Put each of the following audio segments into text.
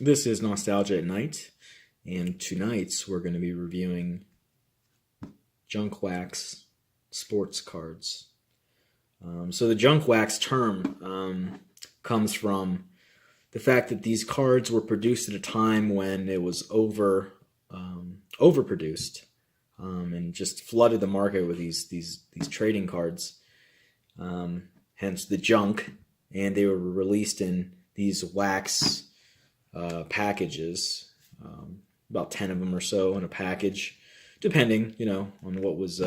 This is Nostalgia at Night, and tonight we're going to be reviewing junk wax sports cards. So the junk wax term comes from the fact that these cards were produced at a time when it was overproduced, and just flooded the market with these trading cards. Hence the junk, and they were released in these wax packages, about 10 of them or so in a package, depending, on what was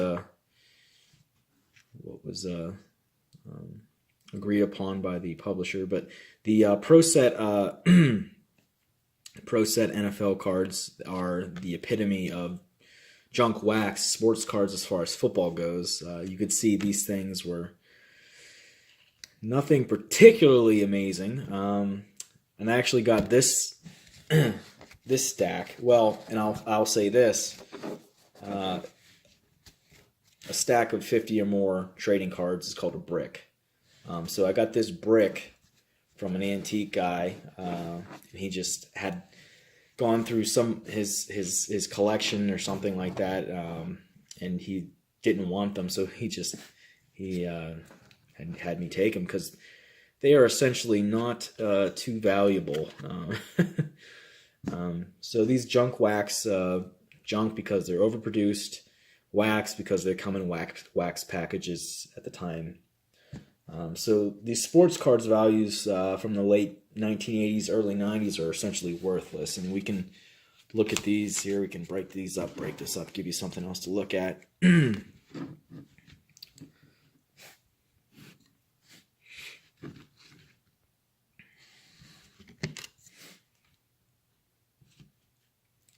agreed upon by the publisher. But the Pro Set NFL cards are the epitome of junk wax sports cards as far as football goes. You could see these things were nothing particularly amazing. And I actually got this this stack. Well, and I'll say this: a stack of 50 or more trading cards is called a brick. So I got this brick from an antique guy. He just had gone through his collection or something like that, and he didn't want them, so he had me take them because they are essentially not too valuable. So these junk wax, junk because they're overproduced, wax because they come in wax packages at the time. So these sports cards values from the late 1980s, early 90s are essentially worthless. And we can look at these here. We can break this up, give you something else to look at.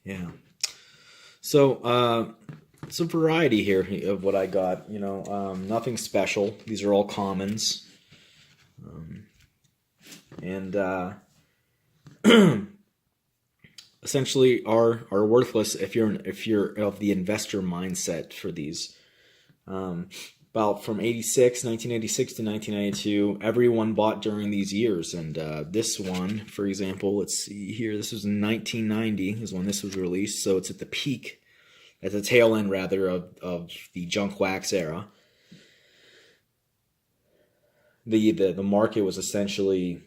Yeah. So it's a variety here of what I got. Nothing special. These are all commons, and essentially are worthless if you're of the investor mindset for these. About from 1986 to 1992, everyone bought during these years. And this one, for example, let's see here. This was in 1990 is when this was released. So it's at the peak, at the tail end, rather, of the junk wax era. The market was essentially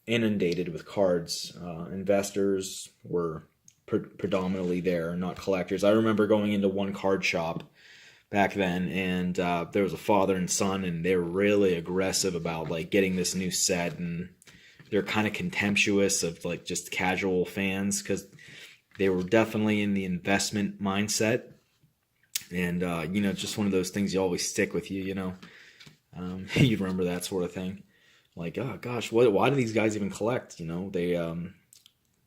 inundated with cards. Investors were predominantly there, not collectors. I remember going into one card shop back then, and there was a father and son, and they were really aggressive about getting this new set, and they're kind of contemptuous of just casual fans because they were definitely in the investment mindset. And just one of those things you always stick with you. You remember that sort of thing, oh gosh, why do these guys even collect? They don't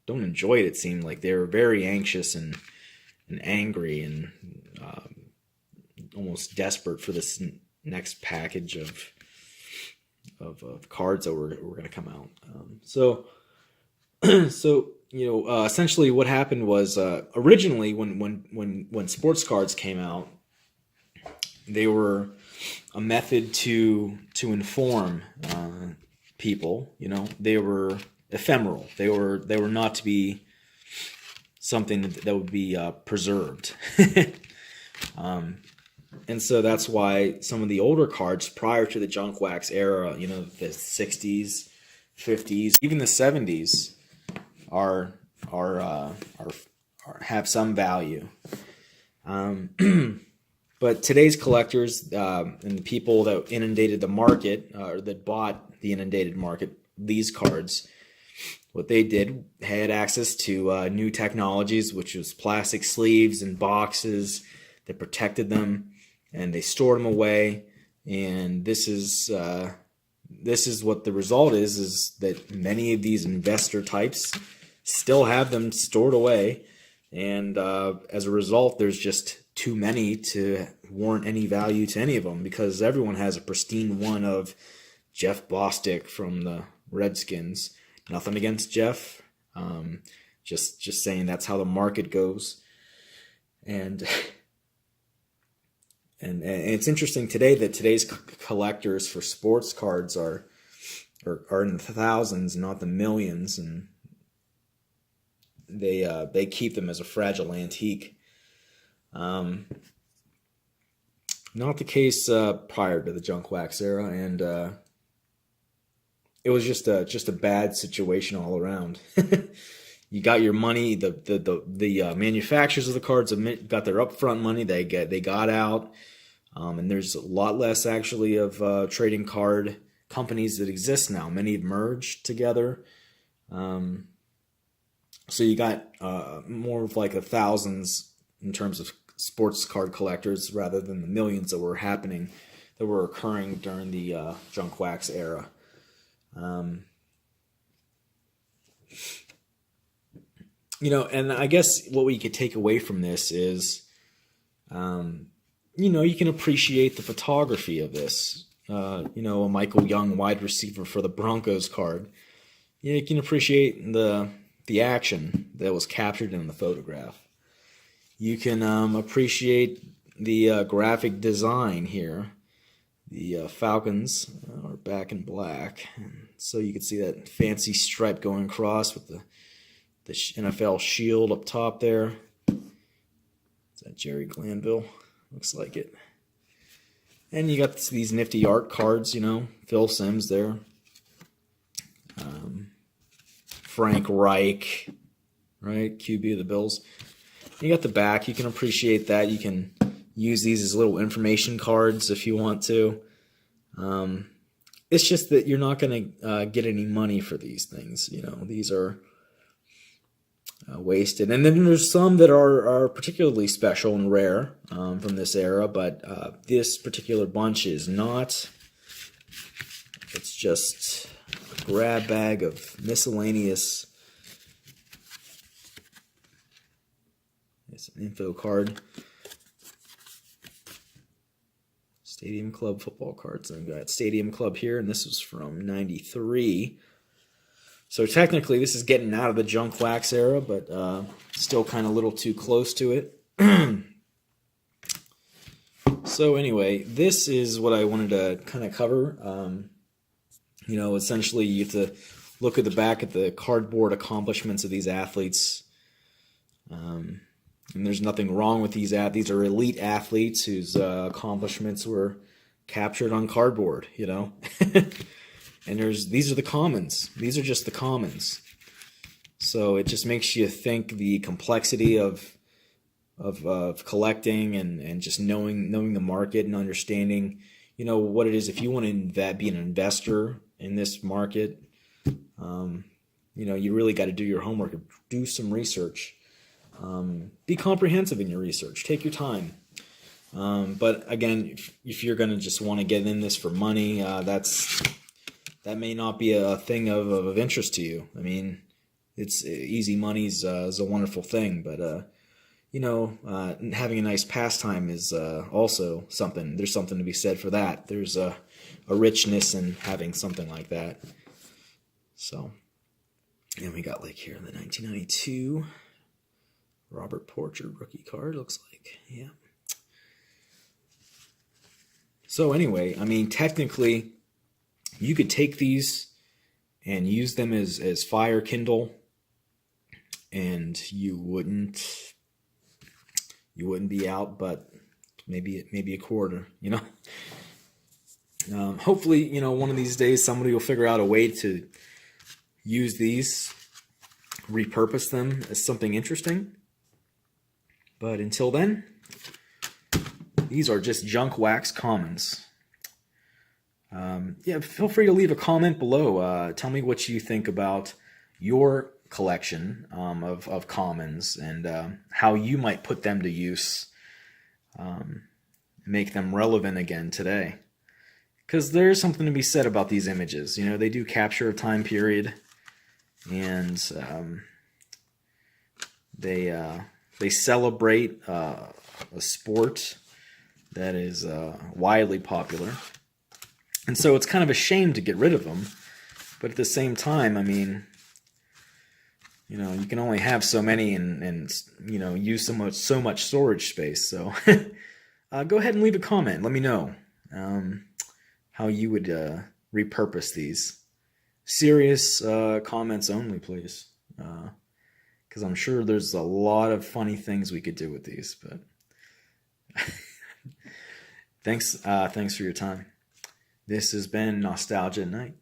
enjoy it. It seemed like they were very anxious and angry and almost desperate for this next package of cards that were going to come out. So essentially what happened was, originally when sports cards came out, they were a method to inform people. They were ephemeral. They were not to be something that would be preserved. And so that's why some of the older cards prior to the junk wax era, the 60s, 50s, even the 70s have some value. But today's collectors and the people that inundated the market, or that bought the inundated market, these cards, what they did, had access to new technologies, which was plastic sleeves and boxes that protected them, and they stored them away. And this is what the result is that many of these investor types still have them stored away, and as a result, there's just too many to warrant any value to any of them, because everyone has a pristine one of Jeff Bostic from the Redskins. Nothing against Jeff, just saying that's how the market goes. And it's interesting today that today's collectors for sports cards are in the thousands, not the millions. And they keep them as a fragile antique. Not the case prior to the junk wax era, and it was just a bad situation all around. You got your money. The manufacturers of the cards got their upfront money. They got out, and there's a lot less actually of trading card companies that exist now. Many have merged together. So you got more of like the thousands in terms of sports card collectors rather than the millions that were occurring during the junk wax era. And I guess what we could take away from this is, you can appreciate the photography of this. A Michael Young wide receiver for the Broncos card. You can appreciate the action that was captured in the photograph. You can appreciate the graphic design here. The Falcons are back in black, so you can see that fancy stripe going across with the NFL shield up top there. Is that Jerry Glanville? Looks like it. And you got these nifty art cards, Phil Simms there. Frank Reich, right? QB of the Bills. You got the back. You can appreciate that. You can use these as little information cards if you want to. It's just that you're not going to get any money for these things. These are wasted. And then there's some that are particularly special and rare from this era, but this particular bunch is not. It's just a grab bag of miscellaneous. It's an info card. Stadium Club football cards. And we've got Stadium Club here, and this was from 93. So technically, this is getting out of the junk wax era, but still kind of a little too close to it. So anyway, this is what I wanted to kind of cover. Essentially, you have to look at the back at the cardboard accomplishments of these athletes. And there's nothing wrong with these. These are elite athletes whose accomplishments were captured on cardboard, And these are the commons. These are just the commons. So it just makes you think the complexity of collecting and just knowing the market and understanding, what it is. If you want to be an investor in this market, you really got to do your homework, do some research. Be comprehensive in your research. Take your time. But again, if you're going to just want to get in this for money, that may not be a thing of interest to you. I mean, it's easy money is a wonderful thing, but having a nice pastime is also something. There's something to be said for that. There's a richness in having something like that. So, and we got like here the 1992 Robert Porcher rookie card, looks like. Yeah. So anyway, I mean, technically, you could take these and use them as fire kindle, and you wouldn't be out, but maybe a quarter, Hopefully, one of these days somebody will figure out a way to use these, repurpose them as something interesting. But until then, these are just junk wax commons. Feel free to leave a comment below. Tell me what you think about your collection of commons and how you might put them to use, make them relevant again today. Because there's something to be said about these images. They do capture a time period, and they celebrate a sport that is widely popular. And so it's kind of a shame to get rid of them. But at the same time, I mean, you can only have so many and use so much storage space. So go ahead and leave a comment. Let me know how you would repurpose these. Serious comments only, please. because I'm sure there's a lot of funny things we could do with these. But thanks for your time. This has been Nostalgia at Night.